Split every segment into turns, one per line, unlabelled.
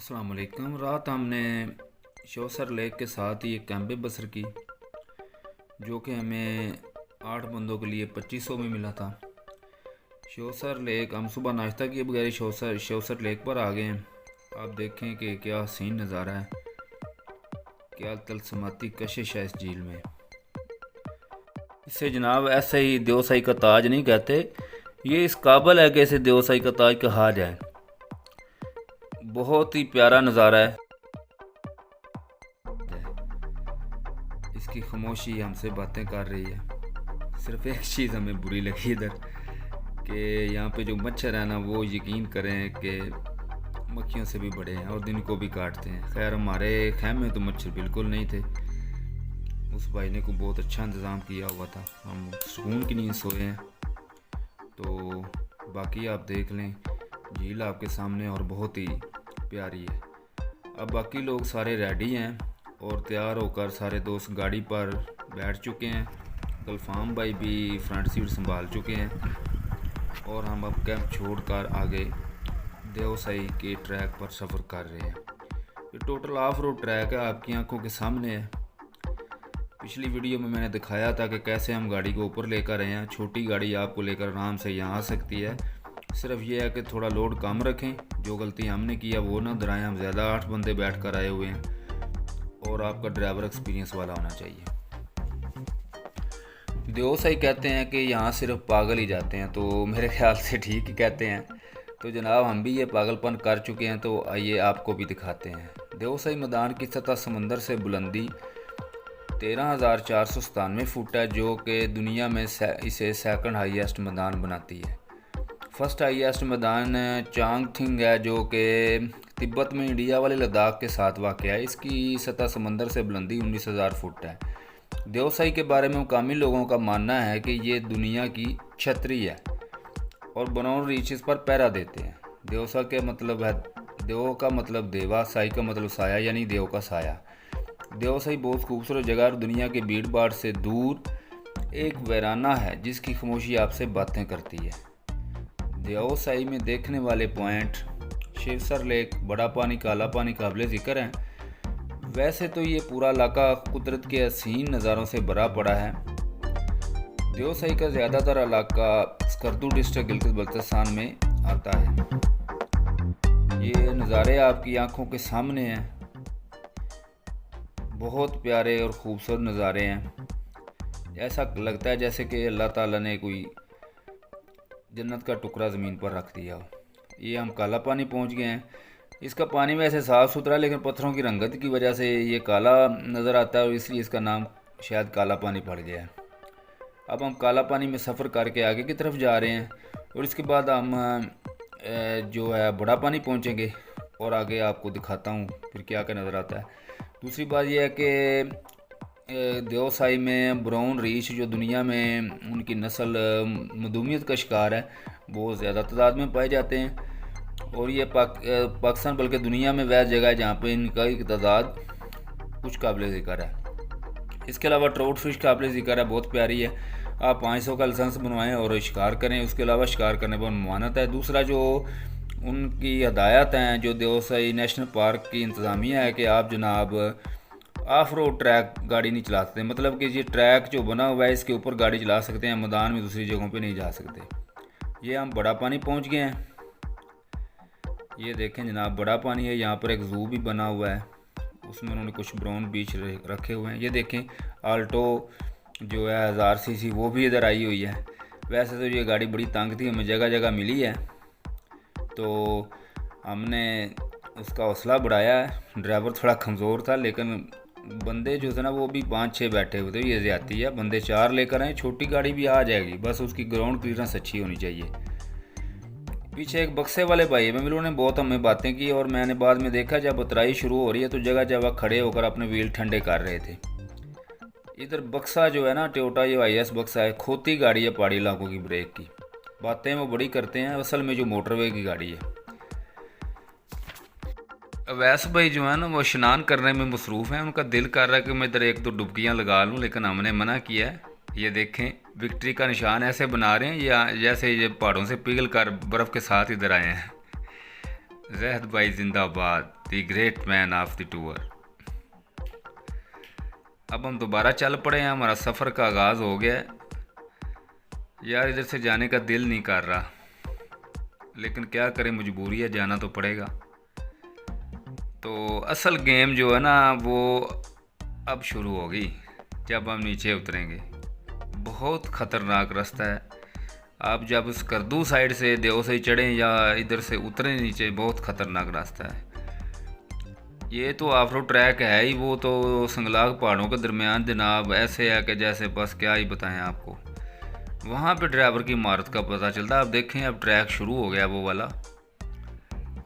अस्सलामुअलैकुम। रात हमने शेosar लेक के साथ ही एक कैंप बसर की, जो कि हमें 8 बंदों के लिए 2500 में मिला था। शेosar लेक, हम सुबह नाश्ता किए बगैर शेosar लेक पर आ गए हैं। आप देखें कि क्या हसीन नज़ारा है, क्या तलसमाती कशिश है इस झील में। इसे जनाब ऐसे ही देओसाई का ताज नहीं कहते, ये इस काबिल है कि इसे देओसाई का ताज कहा जाए। बहुत ही प्यारा नज़ारा है। इसकी खामोशी हमसे बातें कर रही है। सिर्फ एक चीज़ हमें बुरी लगी इधर, कि यहाँ पे जो मच्छर है ना, वो यकीन करें कि मक्खियों से भी बड़े हैं और दिन को भी काटते हैं। खैर हमारे खैम में तो मच्छर बिल्कुल नहीं थे। उस भाई ने को बहुत अच्छा इंतज़ाम किया हुआ था, हम सुकून की नींद सोए हैं। तो बाकी आप देख लें, झील आपके सामने और बहुत ही प्यारी है। अब बाकी लोग सारे रेडी हैं और तैयार होकर सारे दोस्त गाड़ी पर बैठ चुके हैं। गलफाम भाई भी फ्रंट सीट संभाल चुके हैं और हम अब कैंप छोड़कर आगे देओसाई के ट्रैक पर सफ़र कर रहे हैं। ये टोटल ऑफ रोड ट्रैक है, आपकी आंखों के सामने है। पिछली वीडियो में मैंने दिखाया था कि कैसे हम गाड़ी को ऊपर लेकर आए हैं। छोटी गाड़ी आपको लेकर आराम से यहाँ आ सकती है। सिर्फ ये है कि थोड़ा लोड कम रखें। जो गलती हमने किया वो ना दोहराएं। हम ज़्यादा 8 बंदे बैठ कर आए हुए हैं और आपका ड्राइवर एक्सपीरियंस वाला होना चाहिए। देओसाई कहते हैं कि यहाँ सिर्फ पागल ही जाते हैं, तो मेरे ख्याल से ठीक ही कहते हैं। तो जनाब हम भी ये पागलपन कर चुके हैं, तो आइए आपको भी दिखाते हैं। देओसाई मैदान की सतह समंदर से बुलंदी 13,497 फुट है, जो कि दुनिया में इसे सेकंड हाईएस्ट मैदान बनाती है। फर्स्ट हाईएस्ट मैदान चांगथिंग है, जो कि तिब्बत में इंडिया वाले लद्दाख के साथ वाक़ है। इसकी सतह समंदर से बुलंदी 19,000 फुट है। देओसाई के बारे में मुकामी लोगों का मानना है कि ये दुनिया की छतरी है और ब्राउन रीचेस पर पहरा देते हैं। देओसा के मतलब है, देव का मतलब देवा, साई का मतलब साया, यानी देव का साया। देओसाई बहुत खूबसूरत जगह और दुनिया के भीड़ भाड़ से दूर एक वीराना है जिसकी खामोशी आपसे बातें करती है। देओसाई में देखने वाले पॉइंट शेosar लेक, बड़ा पानी, काला पानी काबिल ज़िक्र हैं। वैसे तो ये पूरा इलाका कुदरत के हसीन नज़ारों से भरा पड़ा है। देओसाई का ज़्यादातर इलाका स्कर्दू डिस्ट्रिक्ट गिलगित बल्तिस्तान में आता है। ये नज़ारे आपकी आंखों के सामने हैं। बहुत प्यारे और ख़ूबसूरत नज़ारे हैं। ऐसा लगता है जैसे कि अल्लाह ताला ने कोई जन्नत का टुकड़ा ज़मीन पर रख दिया हो। ये हम काला पानी पहुंच गए हैं। इसका पानी वैसे साफ़ सुथरा, लेकिन पत्थरों की रंगत की वजह से ये काला नज़र आता है और इसलिए इसका नाम शायद काला पानी पड़ गया है। अब हम काला पानी में सफ़र करके आगे की तरफ जा रहे हैं और इसके बाद हम जो है बड़ा पानी पहुंचेंगे और आगे आपको दिखाता हूँ फिर क्या क्या नज़र आता है। दूसरी बात यह है कि देओसाई में ब्राउन रीछ, जो दुनिया में उनकी नस्ल मधुमियत का शिकार है, बहुत ज़्यादा तादाद में पाए जाते हैं और ये पाकिस्तान बल्कि दुनिया में वह जगह है जहाँ पे इनका एक तादाद कुछ काबिल ज़िक्र है। इसके अलावा ट्राउट फिश काबिल ज़िक्र है, बहुत प्यारी है। आप 500 का लाइसेंस बनवाएं और शिकार करें। उसके अलावा शिकार करने पर ममानत है। दूसरा जो उनकी हदायत हैं, जो देओसाई नेशनल पार्क की इंतज़ामिया है, कि आप जनाब ऑफ रोड ट्रैक गाड़ी नहीं चला सकते। मतलब कि ये ट्रैक जो बना हुआ है इसके ऊपर गाड़ी चला सकते हैं, मैदान में दूसरी जगहों पे नहीं जा सकते। ये हम बड़ा पानी पहुंच गए हैं। ये देखें जनाब, बड़ा पानी है। यहाँ पर एक ज़ू भी बना हुआ है, उसमें उन्होंने कुछ ब्राउन बीच रखे हुए हैं। ये देखें आल्टो जो है 1000 सीसी, वो भी इधर आई हुई है। वैसे तो ये गाड़ी बड़ी तंग थी, हमें जगह जगह मिली है, तो हमने उसका हौसला बढ़ाया है। ड्राइवर थोड़ा कमज़ोर था, लेकिन बंदे जो थे ना वो भी 5-6 बैठे हुए थे। ये ज़्यादती है, बंदे 4 लेकर आए। छोटी गाड़ी भी आ जाएगी, बस उसकी ग्राउंड क्लियरेंस अच्छी होनी चाहिए। पीछे एक बक्से वाले भाई है, उन्होंने बहुत हमें बातें की और मैंने बाद में देखा जब उतराई शुरू हो रही है तो जगह जगह खड़े होकर अपने व्हील ठंडे कर रहे थे। इधर बक्सा जो है ना, टोयोटा ये IS बक्सा है, खोती गाड़ी है पहाड़ी इलाकों की ब्रेक की। बातें वो बड़ी करते हैं, असल में जो मोटरवे की गाड़ी है। अवैस भाई जो है ना, वो स्नान करने में मसरूफ़ हैं। उनका दिल कर रहा है कि मैं इधर 1-2 डुबकियाँ लगा लूँ, लेकिन हमने मना किया है। ये देखें, विक्ट्री का निशान ऐसे बना रहे हैं या जैसे ये पहाड़ों से पिघल कर बर्फ़ के साथ इधर आए हैं। जहद भाई जिंदाबाद, the great man of the tour. अब हम दोबारा चल पड़े हैं, हमारा सफ़र का आगाज़ हो गया है। यार इधर से जाने का दिल नहीं कर रहा, लेकिन क्या करें, मजबूरी है, जाना तो पड़ेगा। तो असल गेम जो है ना वो अब शुरू होगी जब हम नीचे उतरेंगे। बहुत ख़तरनाक रास्ता है। आप जब स्कर्दू साइड से देओसई चढ़ें या इधर से उतरें नीचे, बहुत ख़तरनाक रास्ता है। ये तो ऑफ रोड ट्रैक है ही, वो तो संगलाग पहाड़ों के दरमियान जनाब ऐसे है कि जैसे बस क्या ही बताएं आपको। वहाँ पे ड्राइवर की महारत का पता चलता है। आप देखें, अब ट्रैक शुरू हो गया वो वाला,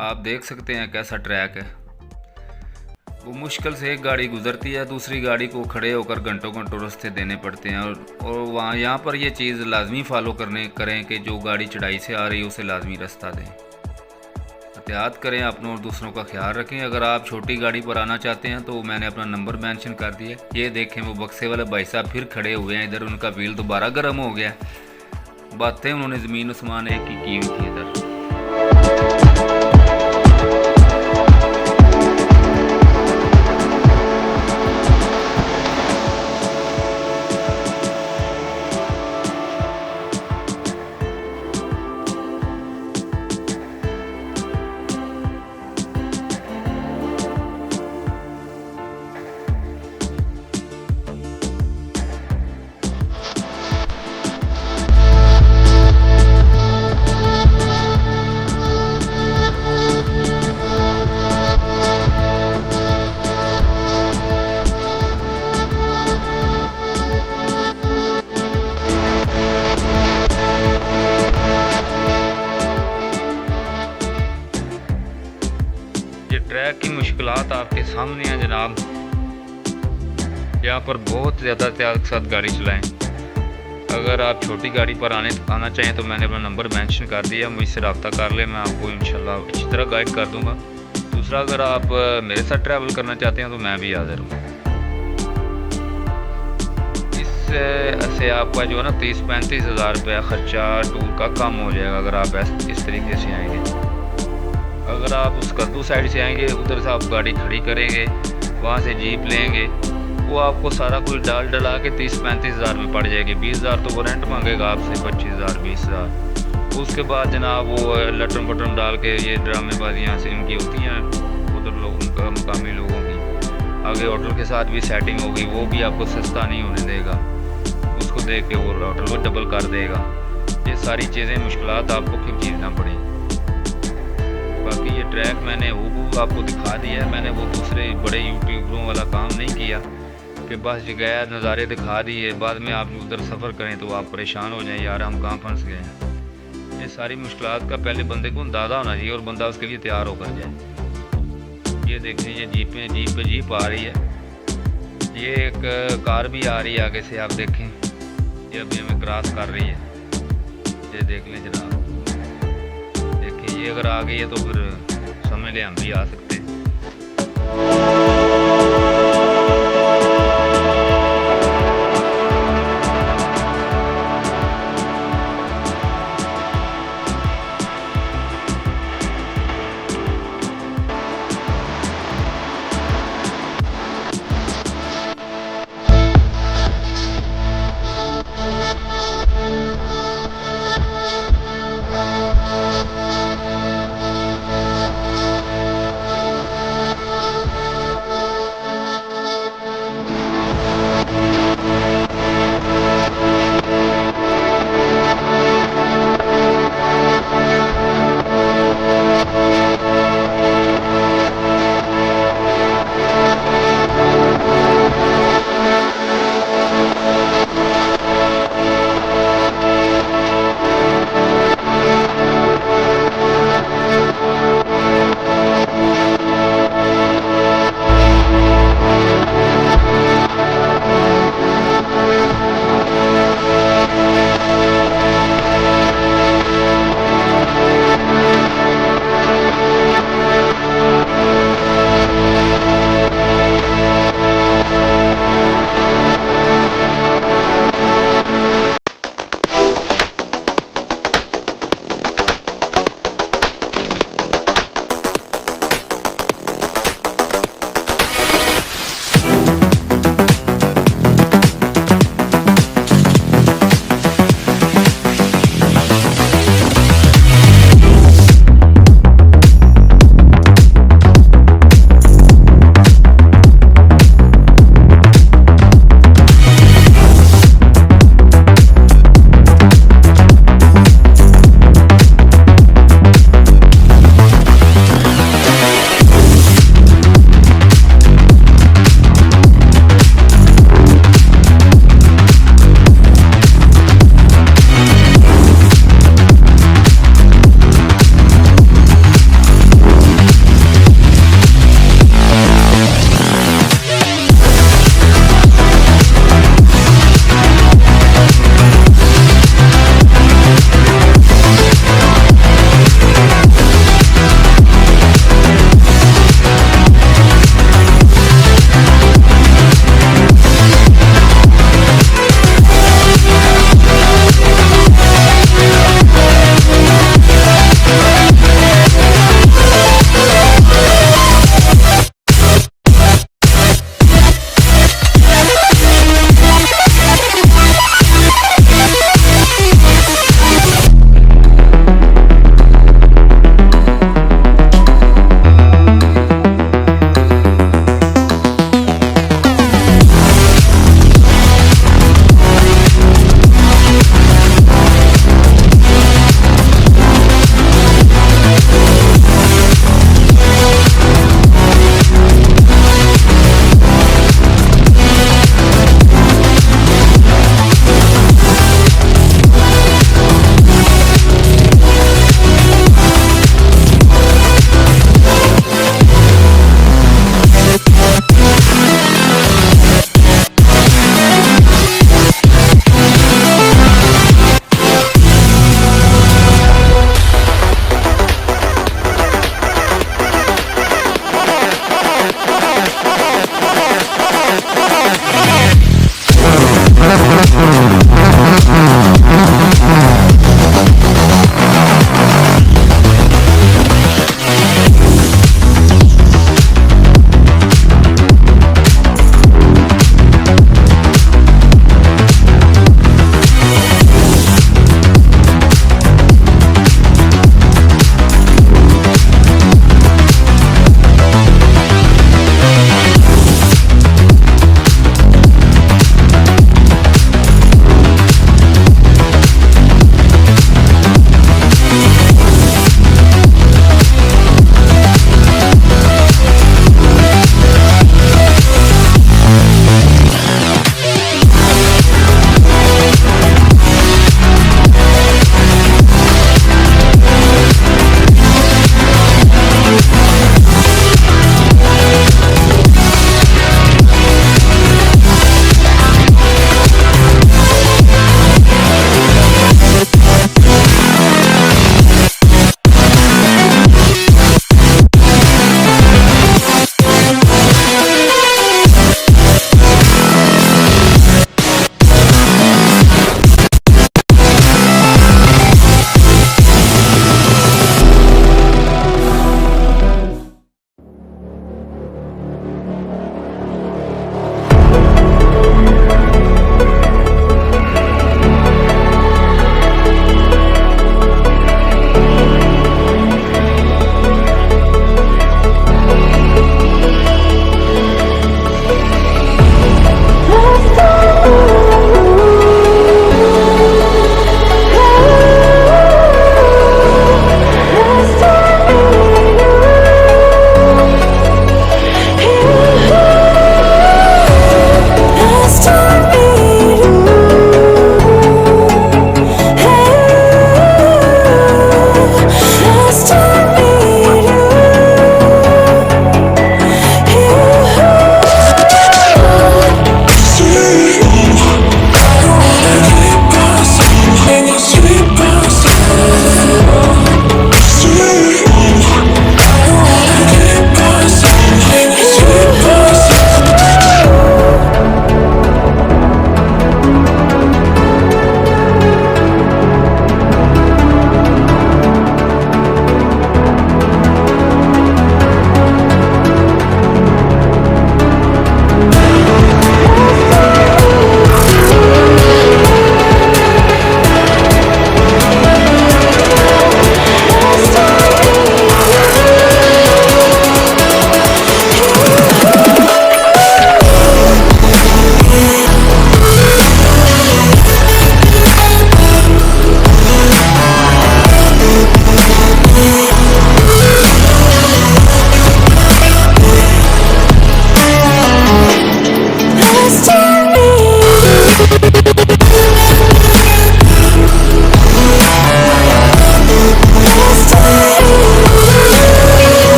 आप देख सकते हैं कैसा ट्रैक है। वो मुश्किल से एक गाड़ी गुजरती है, दूसरी गाड़ी को खड़े होकर घंटों घंटों रास्ते देने पड़ते हैं। और वहाँ यहाँ पर ये चीज़ लाजमी फॉलो करें कि जो गाड़ी चढ़ाई से आ रही है उसे लाजमी रास्ता दें। एहतियात करें, अपनों और दूसरों का ख्याल रखें। अगर आप छोटी गाड़ी पर आना चाहते हैं तो मैंने अपना नंबर मेंशन कर दिया। ये देखें, वो बक्से वाले भाई साहब फिर खड़े हुए हैं इधर, उनका व्हील दोबारा गर्म हो गया। बातें उन्होंने ज़मीन आसमान एक ही की हुई थी इधर। ट्रैक की मुश्किलात आपके सामने हैं जनाब। यहाँ पर बहुत ज़्यादा एहतियात के साथ गाड़ी चलाएं। अगर आप छोटी गाड़ी पर आना चाहें तो मैंने अपना नंबर मेंशन कर दिया, मुझसे रब्ता कर ले, मैं आपको इंशाल्लाह अच्छी तरह गाइड कर दूँगा। दूसरा, अगर आप मेरे साथ ट्रैवल करना चाहते हैं तो मैं भी हाज़िर हूँ। इससे आपका जो है ना 30-35 हज़ार रुपया ख़र्चा टूर का कम हो जाएगा अगर आप इस तरीके से आएंगे। अगर आप उस स्कर्दू साइड से आएंगे, उधर से आप गाड़ी खड़ी करेंगे, वहाँ से जीप लेंगे, वो आपको सारा कुछ डला के 30-35 हज़ार में पड़ जाएगी। 20 हज़ार तो वो रेंट मांगेगा आपसे, 25 हज़ार 20 हज़ार। उसके बाद जनाब वो लटम पटम डाल के ये ड्रामेबाजियाँ से इनकी होती हैं उधर लोगों का, मुकामी लोगों की। आगे होटल के साथ भी सेटिंग होगी, वो भी आपको सस्ता नहीं होने देगा। उसको देख के वो होटल को डबल कर देगा। ये सारी चीज़ें मुश्किलात आपको फिर झेलना पड़ेगी। बाकी ये ट्रैक मैंने हूबहू आपको दिखा दिया है। मैंने वो दूसरे बड़े यूट्यूबरों वाला काम नहीं किया कि बस गया नज़ारे दिखा दिए, बाद में आप उधर सफ़र करें तो आप परेशान हो जाएं, यार हम कहाँ फंस गए हैं। ये सारी मुश्किलात का पहले बंदे को अंदाज़ा होना चाहिए और बंदा उसके लिए तैयार होकर जाए। ये देखें, ये जीप पे जीप आ रही है, ये एक कार भी आ रही है आगे से, आप देखें, ये अभी हमें क्रॉस कर रही है। ये देख लें जनाब, ये अगर आ गई है तो फिर समझ लें हम भी आ सकते हैं।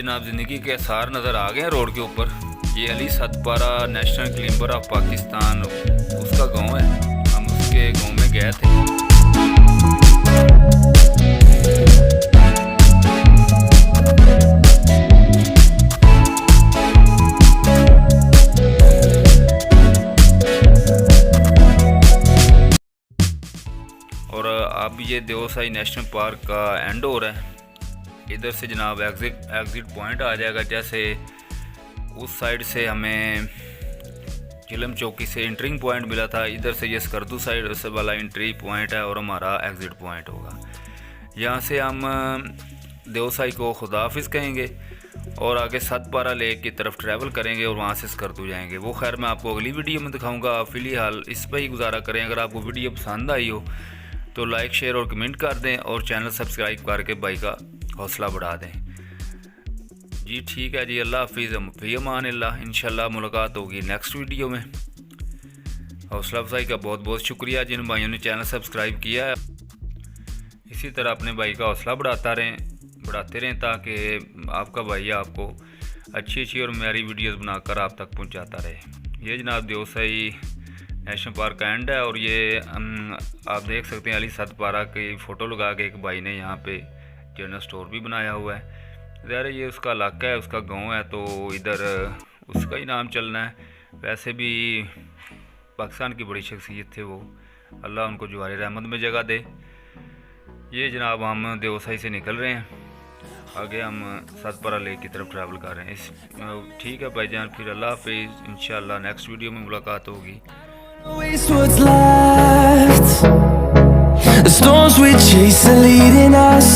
जनाब ज़िंदगी के आसार नज़र आ गए हैं रोड के ऊपर। ये Ali Sadpara national climber of Pakistan उसका गांव है, हम उसके गांव में गए थे। और अब ये देओसाई नेशनल पार्क का एंड हो रहा है। इधर से जनाब एग्ज़िट पॉइंट आ जाएगा। जैसे उस साइड से हमें चिलम चौकी से एंट्रिंग पॉइंट मिला था, इधर से ये स्कर्दू साइड से वाला एंट्री पॉइंट है और हमारा एग्ज़िट पॉइंट होगा। यहाँ से हम देओसाई को खुदाफिज़ कहेंगे और आगे सतपारा लेक की तरफ ट्रैवल करेंगे और वहाँ से स्कर्दू जाएंगे। वो खैर मैं आपको अगली वीडियो में दिखाऊँगा। फ़िलहाल इस पर ही गुजारा करें। अगर आपको वीडियो पसंद आई हो तो लाइक शेयर और कमेंट कर दें और चैनल सब्सक्राइब करके भाई का हौसला बढ़ा दें। जी ठीक है जी, अल्लाह हाफिज़, फ़ी अमान अल्लाह। इंशाल्लाह मुलाकात होगी नेक्स्ट वीडियो में। हौसला अफजाई का बहुत बहुत शुक्रिया जिन भाइयों ने चैनल सब्सक्राइब किया है। इसी तरह अपने भाई का हौसला बढ़ाते रहें ताकि आपका भाई आपको अच्छी अच्छी और म्यारी वीडियोस बनाकर आप तक पहुंचाता रहे। ये जनाब देओसाई नेशनल पार्क का एंड है और ये आप देख सकते हैं अली सतपारा की फ़ोटो लगा के एक भाई ने यहाँ पे जनरल स्टोर भी बनाया हुआ है। ज़ाहिर ये उसका इलाका है, उसका गांव है, तो इधर उसका ही नाम चलना है। वैसे भी पाकिस्तान की बड़ी शख्सियत थे वो, अल्लाह उनको जवारे रहमत में जगह दे। ये जनाब हम देओसाई से निकल रहे हैं, आगे हम सतपारा लेक की तरफ ट्रैवल कर रहे हैं। ठीक है भाईजान, फिर अल्लाह हाफिज़। इंशाल्लाह नेक्स्ट वीडियो में मुलाकात होगी।
Waste what's left. The storms we chase are leading us.